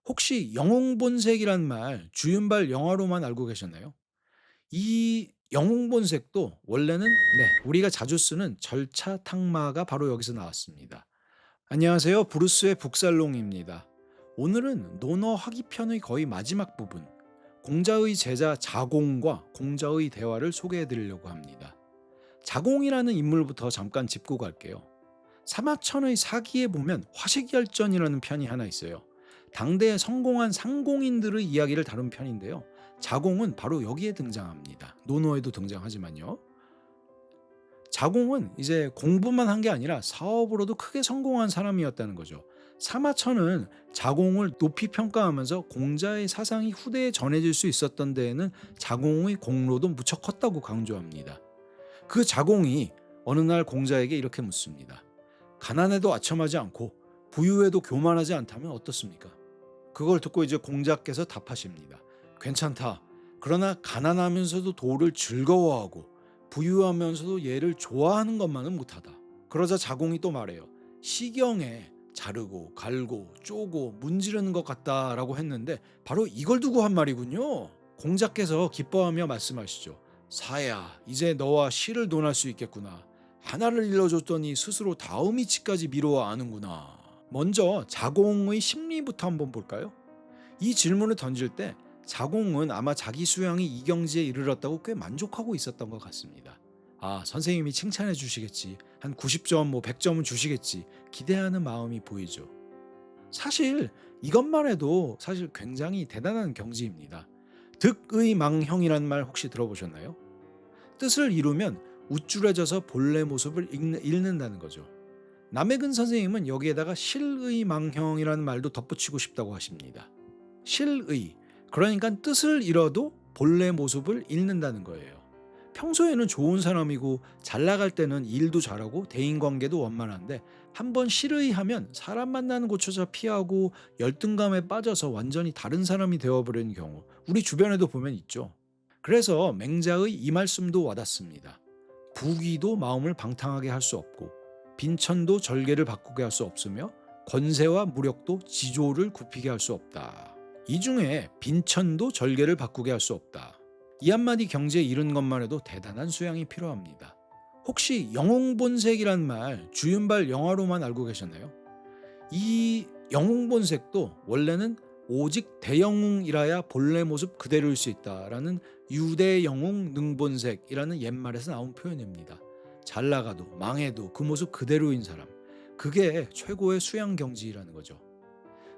혹시 영웅본색이란 말 주윤발 영화로만 알고 계셨나요? 이 영웅본색도 원래는 우리가 자주 쓰는 절차 탕마가 바로 여기서 나왔습니다. 안녕하세요. 브루스의 북살롱입니다. 오늘은 논어 학이편의 거의 마지막 부분, 공자의 제자 자공과 공자의 대화를 소개해 드리려고 합니다. 자공이라는 인물부터 잠깐 짚고 갈게요. 사마천의 사기에 보면 화식열전이라는 편이 하나 있어요. 당대에 성공한 상공인들의 이야기를 다룬 편인데요. 자공은 바로 여기에 등장합니다. 논어에도 등장하지만요. 자공은 이제 공부만 한 게 아니라 사업으로도 크게 성공한 사람이었다는 거죠. 사마천은 자공을 높이 평가하면서 공자의 사상이 후대에 전해질 수 있었던 데에는 자공의 공로도 무척 컸다고 강조합니다. 그 자공이 어느 날 공자에게 이렇게 묻습니다. 가난해도 아첨하지 않고 부유해도 교만하지 않다면 어떻습니까? 그걸 듣고 이제 공자께서 답하십니다. 괜찮다. 그러나 가난하면서도 도를 즐거워하고 부유하면서도 얘를 좋아하는 것만은 못하다. 그러자 자공이 또 말해요. 시경에 자르고 갈고 쪼고 문지르는 것 같다라고 했는데 바로 이걸 두고 한 말이군요. 공자께서 기뻐하며 말씀하시죠. 사야, 이제 너와 시를 논할 수 있겠구나. 하나를 일러줬더니 스스로 다음 이치까지 미루어 아는구나. 먼저 자공의 심리부터 한번 볼까요? 이 질문을 던질 때 자공은 아마 자기 수양이 이 경지에 이르렀다고 꽤 만족하고 있었던 것 같습니다. 아, 선생님이 칭찬해 주시겠지. 한 90점, 100점은 주시겠지. 기대하는 마음이 보이죠. 사실 이것만 해도 사실 굉장히 대단한 경지입니다. 득의망형이란 말 혹시 들어보셨나요? 뜻을 이루면 우쭐해져서 본래 모습을 잃는다는 거죠. 남해근 선생님은 여기에다가 실의망형이라는 말도 덧붙이고 싶다고 하십니다. 실의, 그러니까 뜻을 잃어도 본래 모습을 잃는다는 거예요. 평소에는 좋은 사람이고 잘 나갈 때는 일도 잘하고 대인관계도 원만한데 한번 실의하면 사람 만나는 곳조차 피하고 열등감에 빠져서 완전히 다른 사람이 되어버리는 경우 우리 주변에도 보면 있죠. 그래서 맹자의 이 말씀도 와닿습니다. 부귀도 마음을 방탕하게 할 수 없고 빈천도 절개를 바꾸게 할 수 없으며 권세와 무력도 지조를 굽히게 할 수 없다. 이 중에 빈천도 절개를 바꾸게 할 수 없다. 이 한마디 경지에 이른 것만 해도 대단한 수양이 필요합니다. 혹시 영웅본색이란 말 주윤발 영화로만 알고 계셨나요? 이 영웅본색도 원래는 오직 대영웅이라야 본래 모습 그대로일 수 있다라는 유대영웅 능본색이라는 옛말에서 나온 표현입니다. 잘 나가도 망해도 그 모습 그대로인 사람. 그게 최고의 수양 경지라는 거죠.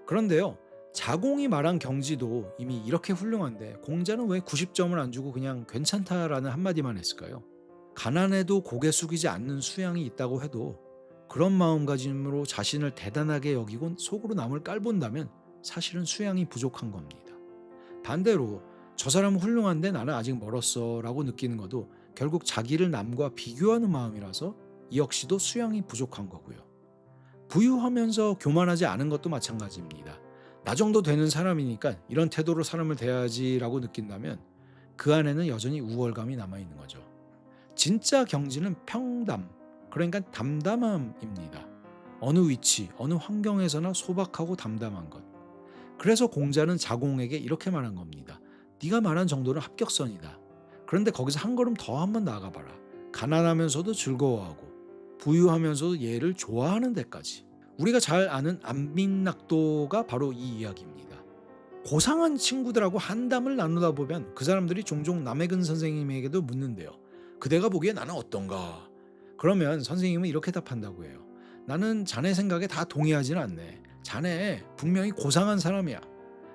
그런데요. 자공이 말한 경지도 이미 이렇게 훌륭한데 공자는 왜 90점을 안 주고 그냥 괜찮다라는 한마디만 했을까요? 가난해도 고개 숙이지 않는 수양이 있다고 해도 그런 마음가짐으로 자신을 대단하게 여기곤 속으로 남을 깔본다면 사실은 수양이 부족한 겁니다. 반대로 저 사람은 훌륭한데 나는 아직 멀었어 라고 느끼는 것도 결국 자기를 남과 비교하는 마음이라서 이 역시도 수양이 부족한 거고요. 부유하면서 교만하지 않은 것도 마찬가지입니다. 나 정도 되는 사람이니까 이런 태도로 사람을 대해야지라고 느낀다면 그 안에는 여전히 우월감이 남아있는 거죠. 진짜 경지는 평담, 그러니까 담담함입니다. 어느 위치, 어느 환경에서나 소박하고 담담한 것. 그래서 공자는 자공에게 이렇게 말한 겁니다. 네가 말한 정도는 합격선이다. 그런데 거기서 한 걸음 더 한번 나아가봐라. 가난하면서도 즐거워하고 부유하면서도 얘를 좋아하는 데까지. 우리가 잘 아는 안민낙도가 바로 이 이야기입니다. 고상한 친구들하고 한담을 나누다 보면 그 사람들이 종종 남해근 선생님에게도 묻는데요. 그대가 보기에 나는 어떤가? 그러면 선생님은 이렇게 답한다고 해요. 나는 자네 생각에 다 동의하지는 않네. 자네 분명히 고상한 사람이야.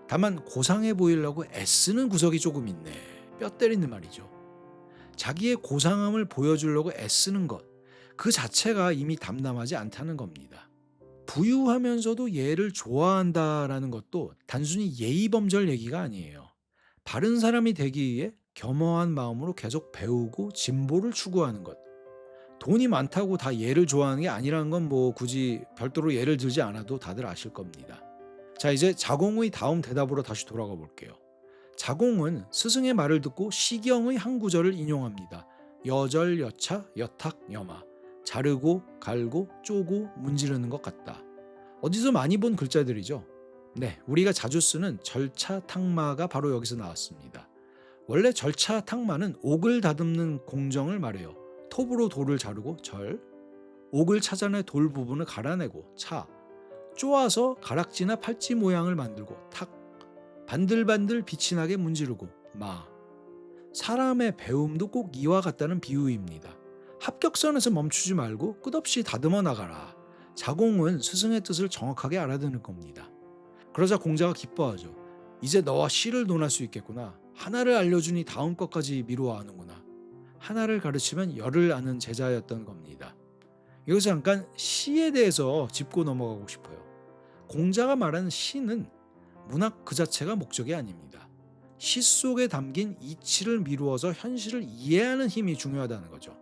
다만 고상해 보이려고 애쓰는 구석이 조금 있네. 뼈 때리는 말이죠. 자기의 고상함을 보여주려고 애쓰는 것, 그 자체가 이미 담담하지 않다는 겁니다. 부유하면서도 얘를 좋아한다라는 것도 단순히 예의범절 얘기가 아니에요. 바른 사람이 되기 위해 겸허한 마음으로 계속 배우고 진보를 추구하는 것. 돈이 많다고 다 얘를 좋아하는 게 아니라는 건 뭐 굳이 별도로 예를 들지 않아도 다들 아실 겁니다. 자, 이제 자공의 다음 대답으로 다시 돌아가 볼게요. 자공은 스승의 말을 듣고 시경의 한 구절을 인용합니다. 여절, 여차, 여탁, 여마. 자르고, 갈고, 쪼고, 문지르는 것 같다. 어디서 많이 본 글자들이죠. 네, 우리가 자주 쓰는 절차탕마가 바로 여기서 나왔습니다. 원래 절차탕마는 옥을 다듬는 공정을 말해요. 톱으로 돌을 자르고 절, 옥을 찾아내 돌 부분을 갈아내고 차, 쪼아서 가락지나 팔찌 모양을 만들고 탁, 반들반들 빛이 나게 문지르고 마. 사람의 배움도 꼭 이와 같다는 비유입니다. 합격선에서 멈추지 말고 끝없이 다듬어 나가라. 자공은 스승의 뜻을 정확하게 알아듣는 겁니다. 그러자 공자가 기뻐하죠. 이제 너와 시를 논할 수 있겠구나. 하나를 알려주니 다음 것까지 미루어 아는구나. 하나를 가르치면 열을 아는 제자였던 겁니다. 여기서 잠깐 시에 대해서 짚고 넘어가고 싶어요. 공자가 말하는 시는 문학 그 자체가 목적이 아닙니다. 시 속에 담긴 이치를 미루어서 현실을 이해하는 힘이 중요하다는 거죠.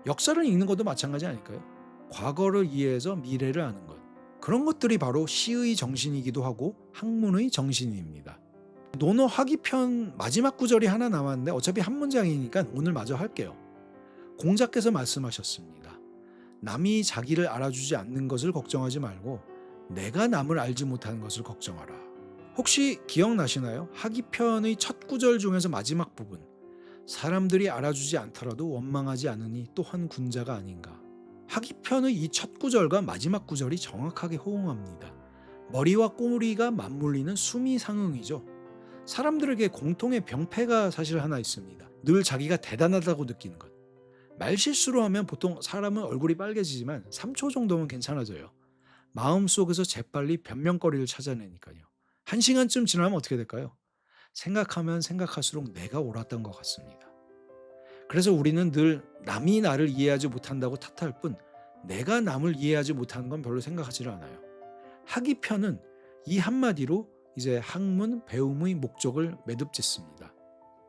역사를 읽는 것도 마찬가지 아닐까요? 과거를 이해해서 미래를 아는 것. 그런 것들이 바로 시의 정신이기도 하고 학문의 정신입니다. 논어 학이편 마지막 구절이 하나 남았는데 어차피 한 문장이니까 오늘 마저 할게요. 공자께서 말씀하셨습니다. 남이 자기를 알아주지 않는 것을 걱정하지 말고 내가 남을 알지 못하는 것을 걱정하라. 혹시 기억나시나요? 학이편의 첫 구절 중에서 마지막 부분. 사람들이 알아주지 않더라도 원망하지 않으니 또한 군자가 아닌가. 학이편의 이 첫 구절과 마지막 구절이 정확하게 호응합니다. 머리와 꼬리가 맞물리는 수미상응이죠. 사람들에게 공통의 병폐가 사실 하나 있습니다. 늘 자기가 대단하다고 느끼는 것. 말실수로 하면 보통 사람은 얼굴이 빨개지지만 3초 정도면 괜찮아져요. 마음속에서 재빨리 변명거리를 찾아내니까요. 1시간쯤 지나면 어떻게 될까요? 생각하면 생각할수록 내가 옳았던 것 같습니다. 그래서 우리는 늘 남이 나를 이해하지 못한다고 탓할 뿐 내가 남을 이해하지 못하는 건 별로 생각하지를 않아요. 학이편은 이 한마디로 이제 학문, 배움의 목적을 매듭짓습니다.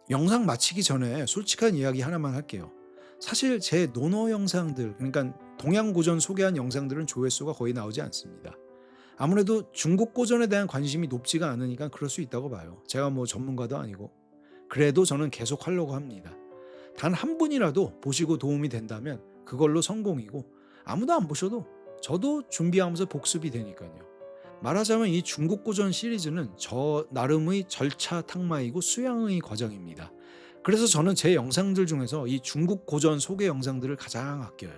영상 마치기 전에 솔직한 이야기 하나만 할게요. 사실 제 논어 영상들, 그러니까 동양 고전 소개한 영상들은 조회수가 거의 나오지 않습니다. 아무래도 중국 고전에 대한 관심이 높지가 않으니까 그럴 수 있다고 봐요. 제가 뭐 전문가도 아니고. 그래도 저는 계속 하려고 합니다. 단 한 분이라도 보시고 도움이 된다면 그걸로 성공이고, 아무도 안 보셔도 저도 준비하면서 복습이 되니까요. 말하자면 이 중국 고전 시리즈는 저 나름의 절차 탕마이고 수양의 과정입니다. 그래서 저는 제 영상들 중에서 이 중국 고전 소개 영상들을 가장 아껴요.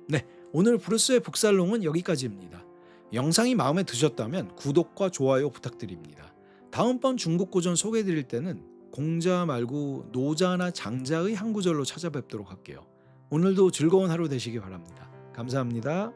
네, 오늘 브루스의 북살롱은 여기까지입니다. 영상이 마음에 드셨다면 구독과 좋아요 부탁드립니다. 다음번 중국 고전 소개해드릴 때는 공자 말고 노자나 장자의 한 구절로 찾아뵙도록 할게요. 오늘도 즐거운 하루 되시기 바랍니다. 감사합니다.